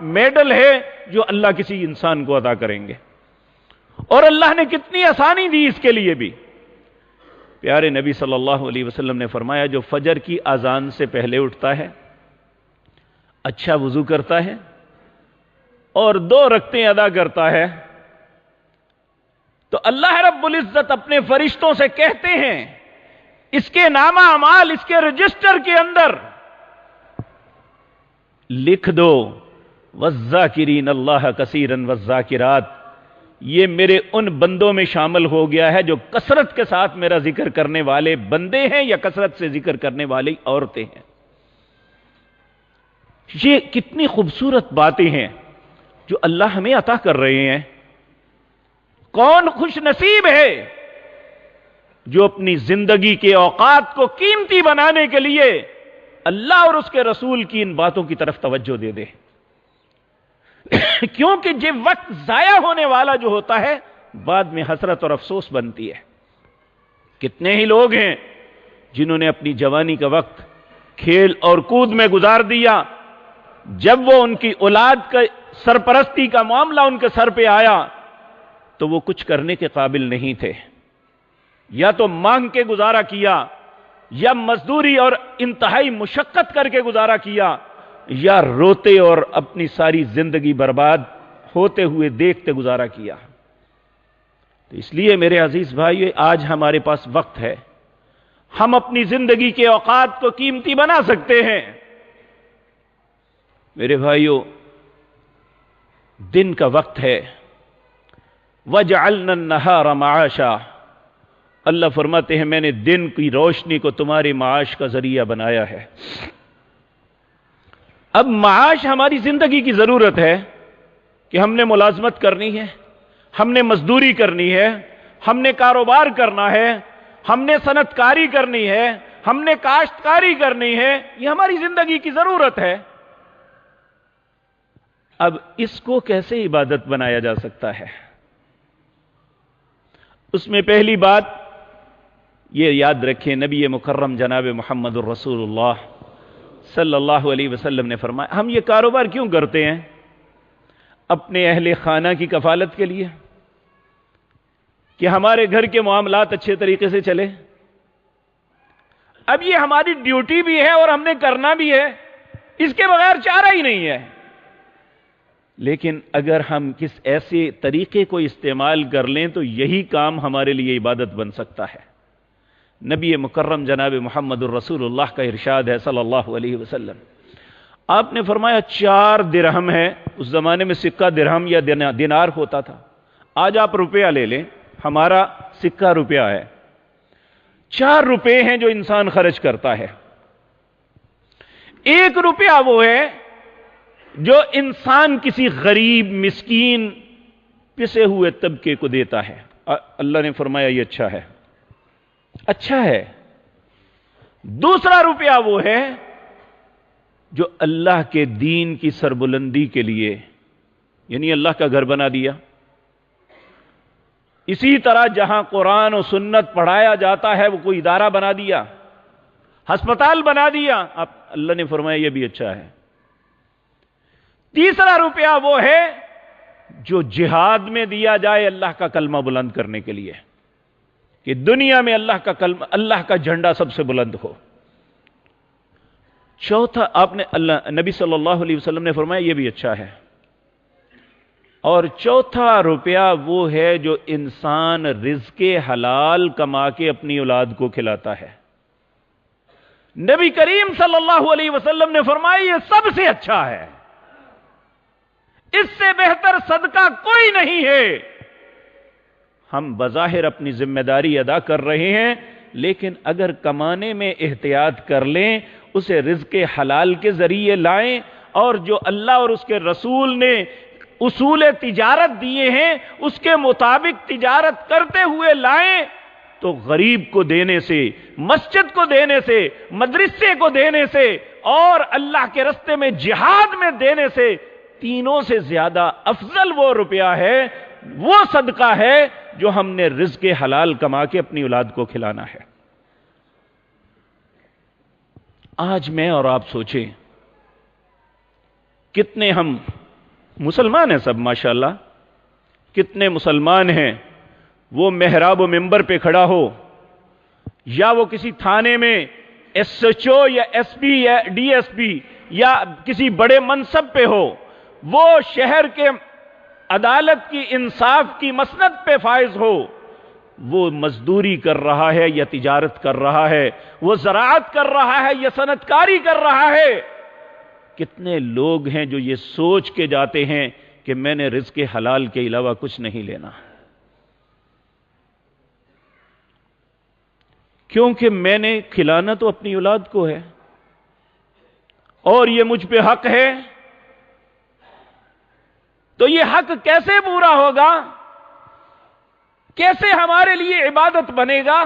میڈل ہے جو اللہ کسی انسان کو عطا کریں گے، اور اللہ نے کتنی آسانی دی اس کے لیے بھی۔ پیارے نبی صلی اللہ علیہ وسلم نے فرمایا جو فجر کی اذان سے پہلے اٹھتا ہے، اچھا وضو کرتا ہے اور 2 رکعتیں ادا کرتا ہے، تو اللہ رب العزت اپنے فرشتوں سے کہتے ہیں اس کے نامہ اعمال، اس کے رجسٹر کے اندر لکھ دو والذاکرین اللہ کثیرا والذاکرات، یہ میرے ان بندوں میں شامل ہو گیا ہے جو کثرت کے ساتھ میرا ذکر کرنے والے بندے ہیں یا کثرت سے ذکر کرنے والی عورتیں ہیں۔ یہ کتنی خوبصورت باتیں ہیں جو اللہ ہمیں عطا کر رہے ہیں۔ کون خوش نصیب ہے جو اپنی زندگی کے اوقات کو قیمتی بنانے کے لیے اللہ اور اس کے رسول کی ان باتوں کی طرف توجہ دے دے۔ کیونکہ یہ وقت ضائع ہونے والا جو ہوتا ہے بعد میں حسرت اور افسوس بنتی ہے۔ کتنے ہی لوگ ہیں جنہوں نے اپنی جوانی کا وقت کھیل اور کود میں گزار دیا، جب وہ ان کی اولاد کا سرپرستی کا معاملہ ان کے سر پہ آیا تو وہ کچھ کرنے کے قابل نہیں تھے، یا تو مانگ کے گزارا کیا، یا مزدوری اور انتہائی مشقت کر کے گزارا کیا، یا روتے اور اپنی ساری زندگی برباد ہوتے ہوئے دیکھتے گزارا کیا۔ تو اس لیے میرے عزیز بھائی، آج ہمارے پاس وقت ہے، ہم اپنی زندگی کے اوقات کو قیمتی بنا سکتے ہیں۔ میرے بھائیو، دن کا وقت ہے، وَجَعَلْنَا النَّهَارَ مَعَاشًا، اللہ فرماتے ہیں میں نے دن کی روشنی کو تمہاری معاش کا ذریعہ بنایا ہے۔ اب معاش ہماری زندگی کی ضرورت ہے کہ ہم نے ملازمت کرنی ہے، ہم نے مزدوری کرنی ہے، ہم نے کاروبار کرنا ہے، ہم نے صنعت کاری کرنی ہے، ہم نے کاشتکاری کرنی ہے، یہ ہماری زندگی کی ضرورت ہے۔ اب اس کو کیسے عبادت بنایا جا سکتا ہے؟ اس میں پہلی بات یہ یاد رکھیں، نبی مکرم جناب محمد الرسول اللہ صلی اللہ علیہ وسلم نے فرمایا، ہم یہ کاروبار کیوں کرتے ہیں؟ اپنے اہل خانہ کی کفالت کے لیے، کہ ہمارے گھر کے معاملات اچھے طریقے سے چلے۔ اب یہ ہماری ڈیوٹی بھی ہے اور ہم نے کرنا بھی ہے، اس کے بغیر چارہ ہی نہیں ہے۔ لیکن اگر ہم کس ایسے طریقے کو استعمال کر لیں تو یہی کام ہمارے لیے عبادت بن سکتا ہے۔ نبی مکرم جناب محمد الرسول اللہ کا ارشاد ہے صلی اللہ علیہ وسلم، آپ نے فرمایا 4 درہم ہے، اس زمانے میں سکہ درہم یا دینار ہوتا تھا، آج آپ روپیہ لے لیں، ہمارا سکہ روپیہ ہے، 4 روپے ہیں جو انسان خرچ کرتا ہے۔ 1 روپیہ وہ ہے جو انسان کسی غریب مسکین پسے ہوئے طبقے کو دیتا ہے۔ اللہ نے فرمایا یہ اچھا ہے، اچھا ہے۔ 2 روپیہ وہ ہے جو اللہ کے دین کی سربلندی کے لیے، یعنی اللہ کا گھر بنا دیا۔ اسی طرح جہاں قرآن و سنت پڑھایا جاتا ہے وہ کوئی ادارہ بنا دیا، ہسپتال بنا دیا، اللہ نے فرمایا یہ بھی اچھا ہے۔ 3 روپیہ وہ ہے جو جہاد میں دیا جائے اللہ کا کلمہ بلند کرنے کے لیے، کہ دنیا میں اللہ کا جھنڈا سب سے بلند ہو۔ 4 نبی صلی اللہ علیہ وسلم نے فرمایا یہ بھی اچھا ہے۔ اور 4 روپیہ وہ ہے جو انسان رزق حلال کما کے اپنی اولاد کو کھلاتا ہے۔ نبی کریم صلی اللہ علیہ وسلم نے فرمایا یہ سب سے اچھا ہے، اس سے بہتر صدقہ کوئی نہیں ہے۔ ہم بظاہر اپنی ذمہ داری ادا کر رہے ہیں، لیکن اگر کمانے میں احتیاط کر لیں، اسے رزق حلال کے ذریعے لائیں، اور جو اللہ اور اس کے رسول نے اصول تجارت دیے ہیں اس کے مطابق تجارت کرتے ہوئے لائیں، تو غریب کو دینے سے، مسجد کو دینے سے، مدرسے کو دینے سے، اور اللہ کے راستے میں جہاد میں دینے سے، تینوں سے زیادہ افضل وہ روپیہ ہے، وہ صدقہ ہے جو ہم نے رزق حلال کما کے اپنی اولاد کو کھلانا ہے۔ آج میں اور آپ سوچیں، کتنے ہم مسلمان ہیں، سب ماشاءاللہ، کتنے مسلمان ہیں وہ محراب و منبر پہ کھڑا ہو، یا وہ کسی تھانے میں ایس ایچ او یا ایس پی یا ڈی ایس پی یا کسی بڑے منصب پہ ہو، وہ شہر کے عدالت کی انصاف کی مسند پہ فائز ہو، وہ مزدوری کر رہا ہے یا تجارت کر رہا ہے، وہ زراعت کر رہا ہے یا صنعت کاری کر رہا ہے۔ کتنے لوگ ہیں جو یہ سوچ کے جاتے ہیں کہ میں نے رزق حلال کے علاوہ کچھ نہیں لینا، کیونکہ میں نے کھلانا تو اپنی اولاد کو ہے اور یہ مجھ پہ حق ہے۔ تو یہ حق کیسے پورا ہوگا؟ کیسے ہمارے لیے عبادت بنے گا؟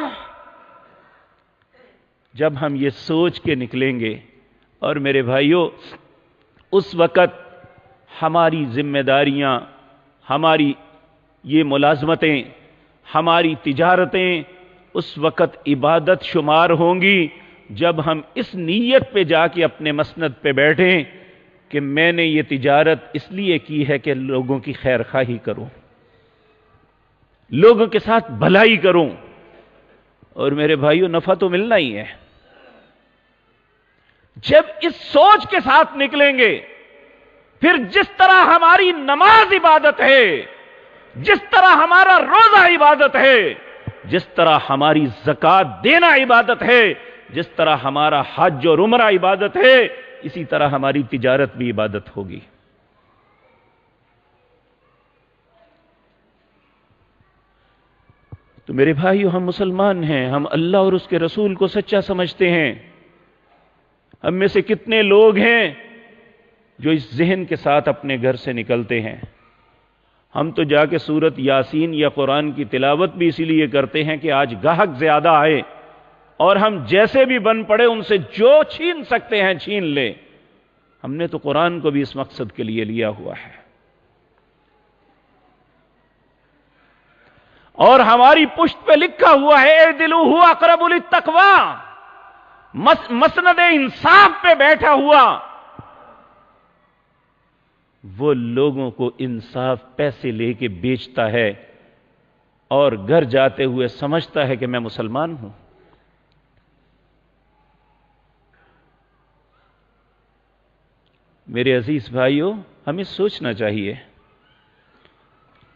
جب ہم یہ سوچ کے نکلیں گے۔ اور میرے بھائیوں، اس وقت ہماری ذمہ داریاں، ہماری یہ ملازمتیں، ہماری تجارتیں اس وقت عبادت شمار ہوں گی جب ہم اس نیت پہ جا کے اپنے مسند پہ بیٹھیں کہ میں نے یہ تجارت اس لیے کی ہے کہ لوگوں کی خیر خواہی کروں، لوگوں کے ساتھ بھلائی کروں۔ اور میرے بھائیوں، نفع تو ملنا ہی ہے۔ جب اس سوچ کے ساتھ نکلیں گے، پھر جس طرح ہماری نماز عبادت ہے، جس طرح ہمارا روزہ عبادت ہے، جس طرح ہماری زکوٰۃ دینا عبادت ہے، جس طرح ہمارا حج اور عمرہ عبادت ہے، اسی طرح ہماری تجارت بھی عبادت ہوگی۔ تو میرے بھائیو، ہم مسلمان ہیں، ہم اللہ اور اس کے رسول کو سچا سمجھتے ہیں۔ ہم میں سے کتنے لوگ ہیں جو اس ذہن کے ساتھ اپنے گھر سے نکلتے ہیں؟ ہم تو جا کے سورت یاسین یا قرآن کی تلاوت بھی اسی لیے کرتے ہیں کہ آج گاہک زیادہ آئے اور ہم جیسے بھی بن پڑے ان سے جو چھین سکتے ہیں چھین لیں۔ ہم نے تو قرآن کو بھی اس مقصد کے لیے لیا ہوا ہے۔ اور ہماری پشت پہ لکھا ہوا ہے اعدلوا هو اقرب للتقوی، مسند انصاف پہ بیٹھا ہوا وہ لوگوں کو انصاف پیسے لے کے بیچتا ہے اور گھر جاتے ہوئے سمجھتا ہے کہ میں مسلمان ہوں۔ میرے عزیز بھائیوں، ہمیں سوچنا چاہیے۔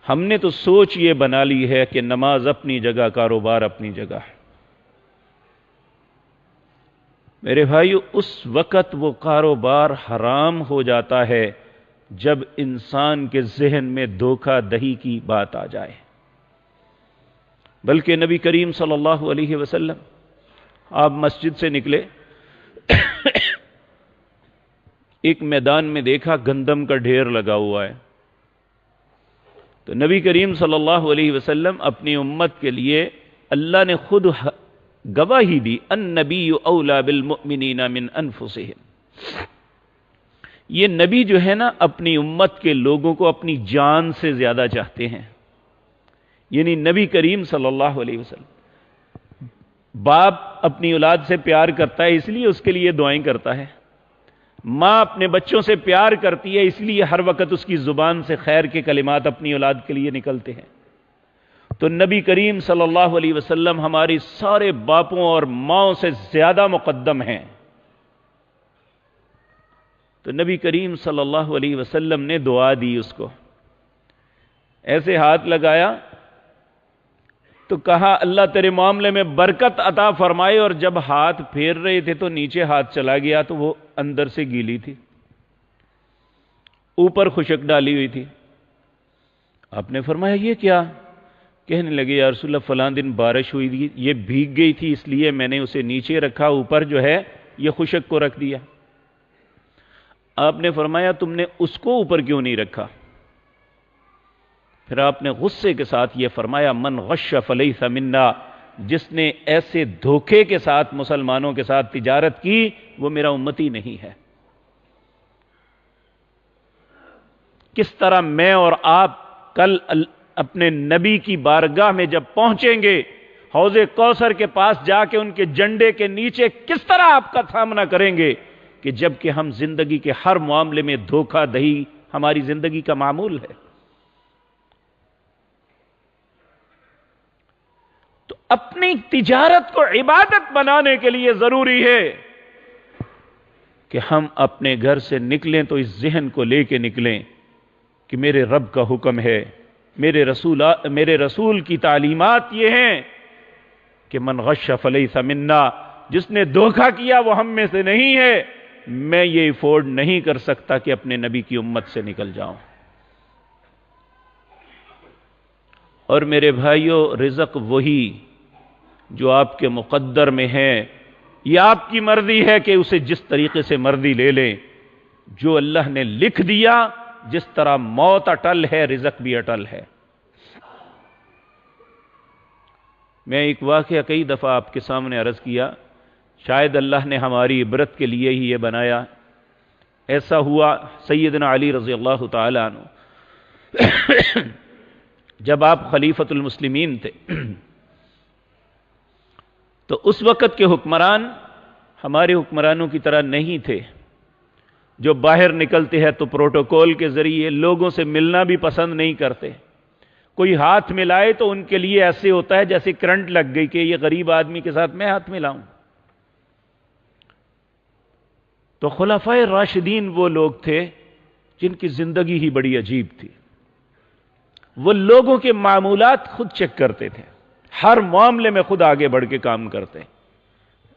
ہم نے تو سوچ یہ بنا لی ہے کہ نماز اپنی جگہ، کاروبار اپنی جگہ۔ میرے بھائیو، اس وقت وہ کاروبار حرام ہو جاتا ہے جب انسان کے ذہن میں دھوکہ دہی کی بات آ جائے۔ بلکہ نبی کریم صلی اللہ علیہ وسلم، آپ مسجد سے نکلے، ایک میدان میں دیکھا گندم کا ڈھیر لگا ہوا ہے، تو نبی کریم صلی اللہ علیہ وسلم اپنی امت کے لیے اللہ نے خود گواہی دی، النبی اولی بالمؤمنین من انفسہم۔ یہ نبی جو ہے نا، اپنی امت کے لوگوں کو اپنی جان سے زیادہ چاہتے ہیں۔ یعنی نبی کریم صلی اللہ علیہ وسلم، باپ اپنی اولاد سے پیار کرتا ہے اس لیے اس کے لیے دعائیں کرتا ہے، ماں اپنے بچوں سے پیار کرتی ہے اس لیے ہر وقت اس کی زبان سے خیر کے کلمات اپنی اولاد کے لیے نکلتے ہیں۔ تو نبی کریم صلی اللہ علیہ وسلم ہماری سارے باپوں اور ماؤں سے زیادہ مقدم ہیں۔ تو نبی کریم صلی اللہ علیہ وسلم نے دعا دی، اس کو ایسے ہاتھ لگایا تو کہا اللہ تیرے معاملے میں برکت عطا فرمائے، اور جب ہاتھ پھیر رہے تھے تو نیچے ہاتھ چلا گیا تو وہ اندر سے گیلی تھی، اوپر خشک ڈالی ہوئی تھی۔ آپ نے فرمایا یہ کیا؟ کہنے لگے یا رسول اللہ فلاں دن بارش ہوئی تھی، یہ بھیگ گئی تھی اس لیے میں نے اسے نیچے رکھا، اوپر جو ہے یہ خشک کو رکھ دیا۔ آپ نے فرمایا تم نے اس کو اوپر کیوں نہیں رکھا؟ پھر آپ نے غصے کے ساتھ یہ فرمایا من غش فلیس منا، جس نے ایسے دھوکے کے ساتھ مسلمانوں کے ساتھ تجارت کی وہ میرا امتی نہیں ہے۔ کس طرح میں اور آپ کل اپنے نبی کی بارگاہ میں جب پہنچیں گے، حوض کوثر کے پاس جا کے ان کے جھنڈے کے نیچے کس طرح آپ کا سامنا کریں گے کہ جب کہ ہم زندگی کے ہر معاملے میں دھوکہ دہی ہماری زندگی کا معمول ہے۔ تو اپنی تجارت کو عبادت بنانے کے لیے ضروری ہے کہ ہم اپنے گھر سے نکلیں تو اس ذہن کو لے کے نکلیں کہ میرے رب کا حکم ہے، میرے رسول کی تعلیمات یہ ہیں کہ من غش فلیس منا، جس نے دھوکہ کیا وہ ہم میں سے نہیں ہے۔ میں یہ افورڈ نہیں کر سکتا کہ اپنے نبی کی امت سے نکل جاؤں۔ اور میرے بھائیوں، رزق وہی جو آپ کے مقدر میں ہے، یہ آپ کی مرضی ہے کہ اسے جس طریقے سے مرضی لے لیں۔ جو اللہ نے لکھ دیا، جس طرح موت اٹل ہے، رزق بھی اٹل ہے۔ میں ایک واقعہ کئی دفعہ آپ کے سامنے عرض کیا، شاید اللہ نے ہماری عبرت کے لیے ہی یہ بنایا۔ ایسا ہوا سیدنا علی رضی اللہ تعالی عنہ جب آپ خلیفۃ المسلمین تھے، تو اس وقت کے حکمران ہمارے حکمرانوں کی طرح نہیں تھے، جو باہر نکلتے ہیں تو پروٹوکول کے ذریعے لوگوں سے ملنا بھی پسند نہیں کرتے۔ کوئی ہاتھ ملائے تو ان کے لیے ایسے ہوتا ہے جیسے کرنٹ لگ گئی کہ یہ غریب آدمی کے ساتھ میں ہاتھ ملاؤں۔ تو خلفائے راشدین وہ لوگ تھے جن کی زندگی ہی بڑی عجیب تھی۔ وہ لوگوں کے معمولات خود چیک کرتے تھے، ہر معاملے میں خود آگے بڑھ کے کام کرتے،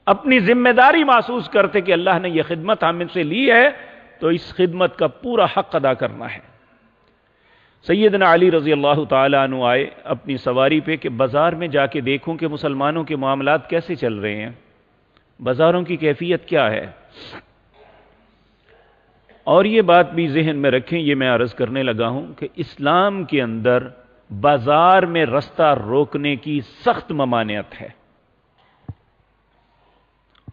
اپنی ذمہ داری محسوس کرتے کہ اللہ نے یہ خدمت ہم سے لی ہے تو اس خدمت کا پورا حق ادا کرنا ہے۔ سیدنا علی رضی اللہ تعالی عنہ آئے اپنی سواری پہ کہ بازار میں جا کے دیکھوں کہ مسلمانوں کے معاملات کیسے چل رہے ہیں، بازاروں کی کیفیت کیا ہے۔ اور یہ بات بھی ذہن میں رکھیں، یہ میں عرض کرنے لگا ہوں کہ اسلام کے اندر بازار میں رستہ روکنے کی سخت ممانعت ہے،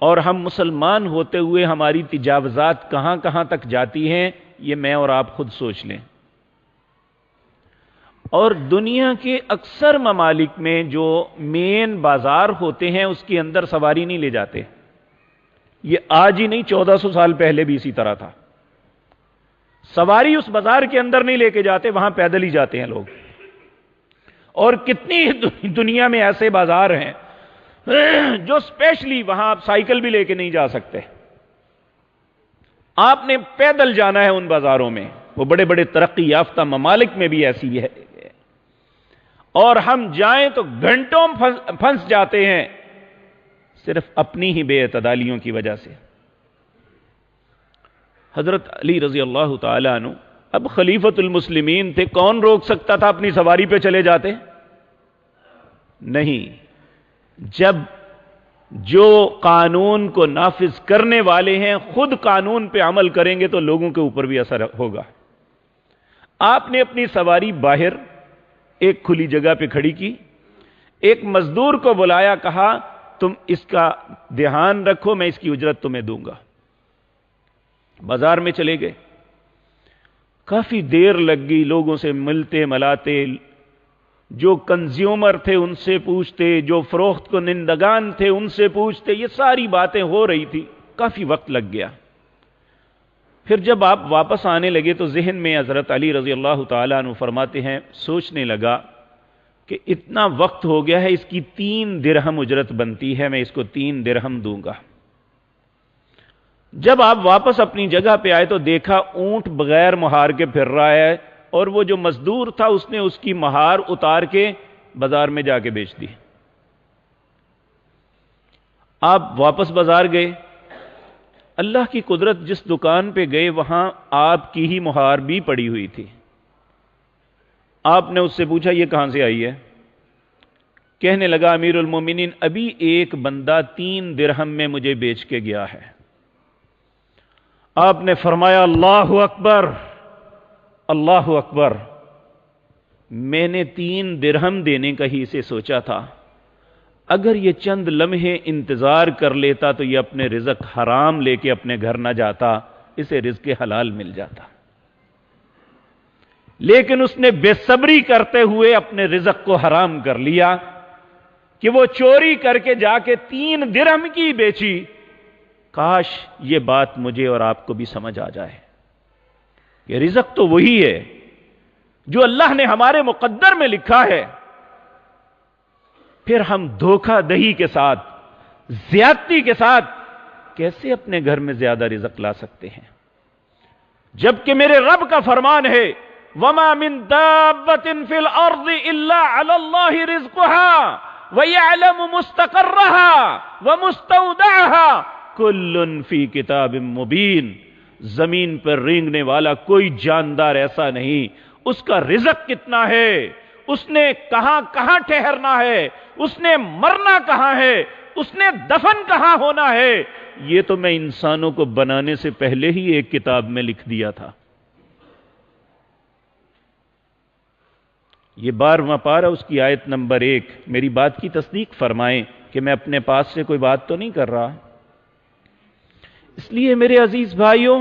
اور ہم مسلمان ہوتے ہوئے ہماری تجاوزات کہاں کہاں تک جاتی ہیں، یہ میں اور آپ خود سوچ لیں۔ اور دنیا کے اکثر ممالک میں جو مین بازار ہوتے ہیں اس کے اندر سواری نہیں لے جاتے۔ یہ آج ہی نہیں، 1400 سال پہلے بھی اسی طرح تھا۔ سواری اس بازار کے اندر نہیں لے کے جاتے، وہاں پیدل ہی جاتے ہیں لوگ۔ اور کتنی دنیا میں ایسے بازار ہیں جو اسپیشلی وہاں آپ سائیکل بھی لے کے نہیں جا سکتے، آپ نے پیدل جانا ہے ان بازاروں میں۔ وہ بڑے بڑے ترقی یافتہ ممالک میں بھی ایسی ہے، اور ہم جائیں تو گھنٹوں پھنس جاتے ہیں صرف اپنی ہی بے اعتدالیوں کی وجہ سے۔ حضرت علی رضی اللہ تعالی عنہ اب خلیفۃ المسلمین تھے، کون روک سکتا تھا؟ اپنی سواری پہ چلے جاتے؟ نہیں۔ جب جو قانون کو نافذ کرنے والے ہیں خود قانون پہ عمل کریں گے تو لوگوں کے اوپر بھی اثر ہوگا۔ آپ نے اپنی سواری باہر ایک کھلی جگہ پہ کھڑی کی، ایک مزدور کو بلایا، کہا تم اس کا دھیان رکھو، میں اس کی اجرت تمہیں دوں گا۔ بازار میں چلے گئے، کافی دیر لگ گئی، لوگوں سے ملتے ملاتے، جو کنزیومر تھے ان سے پوچھتے، جو فروخت کنندگان تھے ان سے پوچھتے، یہ ساری باتیں ہو رہی تھی، کافی وقت لگ گیا۔ پھر جب آپ واپس آنے لگے تو ذہن میں حضرت علی رضی اللہ تعالیٰ عنہ فرماتے ہیں، سوچنے لگا کہ اتنا وقت ہو گیا ہے، اس کی 3 درہم اجرت بنتی ہے، میں اس کو 3 درہم دوں گا۔ جب آپ واپس اپنی جگہ پہ آئے تو دیکھا اونٹ بغیر مہار کے پھر رہا ہے، اور وہ جو مزدور تھا اس نے اس کی مہار اتار کے بازار میں جا کے بیچ دی۔ آپ واپس بازار گئے، اللہ کی قدرت، جس دکان پہ گئے وہاں آپ کی ہی مہار بھی پڑی ہوئی تھی۔ آپ نے اس سے پوچھا یہ کہاں سے آئی ہے؟ کہنے لگا امیر المومنین ابھی ایک بندہ 3 درہم میں مجھے بیچ کے گیا ہے۔ آپ نے فرمایا اللہ اکبر، اللہ اکبر، میں نے 3 درہم دینے کا ہی اسے سوچا تھا، اگر یہ چند لمحے انتظار کر لیتا تو یہ اپنے رزق حرام لے کے اپنے گھر نہ جاتا، اسے رزق حلال مل جاتا۔ لیکن اس نے بے صبری کرتے ہوئے اپنے رزق کو حرام کر لیا کہ وہ چوری کر کے جا کے 3 درہم کی بیچی۔ کاش یہ بات مجھے اور آپ کو بھی سمجھ آ جائے کہ رزق تو وہی ہے جو اللہ نے ہمارے مقدر میں لکھا ہے، پھر ہم دھوکہ دہی کے ساتھ، زیادتی کے ساتھ کیسے اپنے گھر میں زیادہ رزق لا سکتے ہیں، جبکہ میرے رب کا فرمان ہے وَمَا مِن دَابَّةٍ فِي الْأَرْضِ إِلَّا عَلَى اللَّهِ رِزْقُهَا وَيَعْلَمُ مُسْتَقَرَّهَا وَمُسْتَوْدَعَهَا كُلٌّ فِي كِتَابٍ مُبِينٍ۔ زمین پر رینگنے والا کوئی جاندار ایسا نہیں، اس کا رزق کتنا ہے، اس نے کہاں کہاں ٹھہرنا ہے، اس نے مرنا کہاں ہے، اس نے دفن کہاں ہونا ہے، یہ تو میں انسانوں کو بنانے سے پہلے ہی ایک کتاب میں لکھ دیا تھا۔ یہ 12واں پارہ اس کی آیت نمبر 1۔ میری بات کی تصدیق فرمائیں کہ میں اپنے پاس سے کوئی بات تو نہیں کر رہا۔ اس لیے میرے عزیز بھائیوں،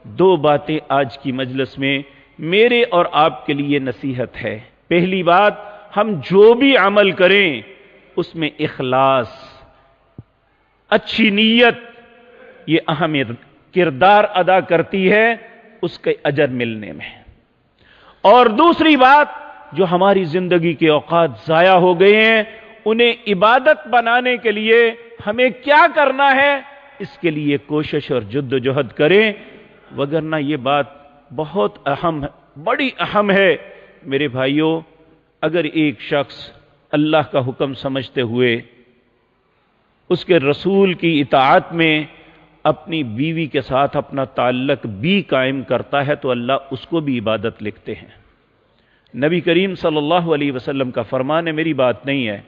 2 باتیں آج کی مجلس میں میرے اور آپ کے لیے نصیحت ہے۔ پہلی بات، ہم جو بھی عمل کریں اس میں اخلاص، اچھی نیت، یہ اہم کردار ادا کرتی ہے اس کے اجر ملنے میں۔ اور دوسری بات، جو ہماری زندگی کے اوقات ضائع ہو گئے ہیں انہیں عبادت بنانے کے لیے ہمیں کیا کرنا ہے، اس کے لیے کوشش اور جد و جہد کریں، وگرنہ یہ بات بہت اہم ہے، بڑی اہم ہے میرے بھائیوں۔ اگر ایک شخص اللہ کا حکم سمجھتے ہوئے اس کے رسول کی اطاعت میں اپنی بیوی کے ساتھ اپنا تعلق بھی قائم کرتا ہے تو اللہ اس کو بھی عبادت لکھتے ہیں۔ نبی کریم صلی اللہ علیہ وسلم کا فرمان ہے، میری بات نہیں ہے،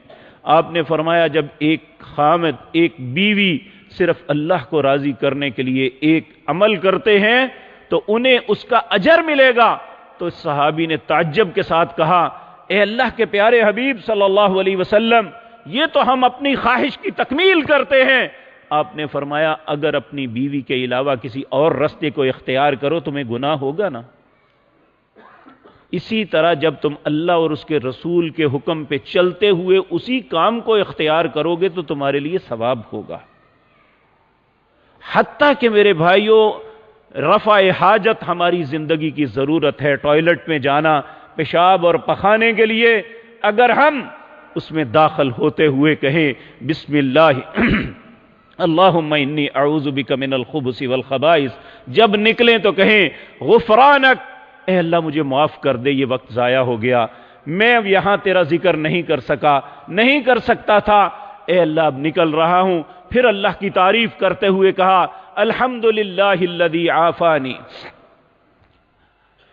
آپ نے فرمایا جب ایک خامد، ایک بیوی صرف اللہ کو راضی کرنے کے لیے ایک عمل کرتے ہیں تو انہیں اس کا اجر ملے گا۔ تو اس صحابی نے تعجب کے ساتھ کہا، اے اللہ کے پیارے حبیب صلی اللہ علیہ وسلم، یہ تو ہم اپنی خواہش کی تکمیل کرتے ہیں۔ آپ نے فرمایا اگر اپنی بیوی کے علاوہ کسی اور راستے کو اختیار کرو تمہیں گناہ ہوگا نا۔ اسی طرح جب تم اللہ اور اس کے رسول کے حکم پہ چلتے ہوئے اسی کام کو اختیار کرو گے تو تمہارے لیے ثواب ہوگا۔ حتیٰ کہ میرے بھائیوں، رفع حاجت ہماری زندگی کی ضرورت ہے، ٹوائلٹ میں جانا، پیشاب اور پخانے کے لیے، اگر ہم اس میں داخل ہوتے ہوئے کہیں بسم اللہ اللہم انی اعوذ بک من الخبث والخبائث، جب نکلیں تو کہیں غفرانک، اے اللہ مجھے معاف کر دے، یہ وقت ضائع ہو گیا، میں اب یہاں تیرا ذکر نہیں کر سکتا تھا، اے اللہ اب نکل رہا ہوں۔ پھر اللہ کی تعریف کرتے ہوئے کہا الحمدللہ الذی عافانی،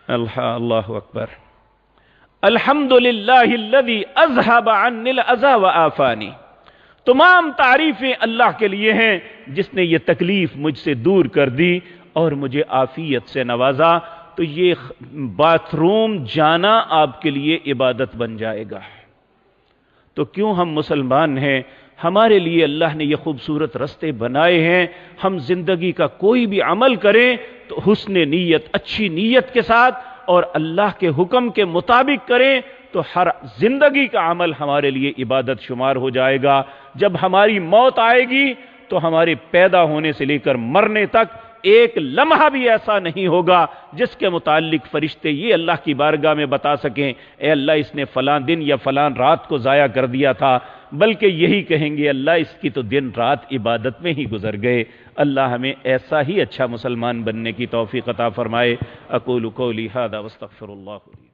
اللہ اکبر، الحمدللہ الذی اذہب عنی الاذی وعافانی، تمام تعریفیں اللہ کے لیے ہیں جس نے یہ تکلیف مجھ سے دور کر دی اور مجھے عافیت سے نوازا۔ تو یہ باتھ روم جانا آپ کے لیے عبادت بن جائے گا۔ تو کیوں ہم مسلمان ہیں، ہمارے لیے اللہ نے یہ خوبصورت رستے بنائے ہیں، ہم زندگی کا کوئی بھی عمل کریں تو حسن نیت، اچھی نیت کے ساتھ اور اللہ کے حکم کے مطابق کریں تو ہر زندگی کا عمل ہمارے لیے عبادت شمار ہو جائے گا۔ جب ہماری موت آئے گی تو ہمارے پیدا ہونے سے لے کر مرنے تک ایک لمحہ بھی ایسا نہیں ہوگا جس کے متعلق فرشتے یہ اللہ کی بارگاہ میں بتا سکیں اے اللہ اس نے فلاں دن یا فلاں رات کو ضائع کر دیا تھا، بلکہ یہی کہیں گے اللہ اس کی تو دن رات عبادت میں ہی گزر گئے۔ اللہ ہمیں ایسا ہی اچھا مسلمان بننے کی توفیق عطا فرمائے۔ اقول قولی ھذا واستغفر اللہ لی۔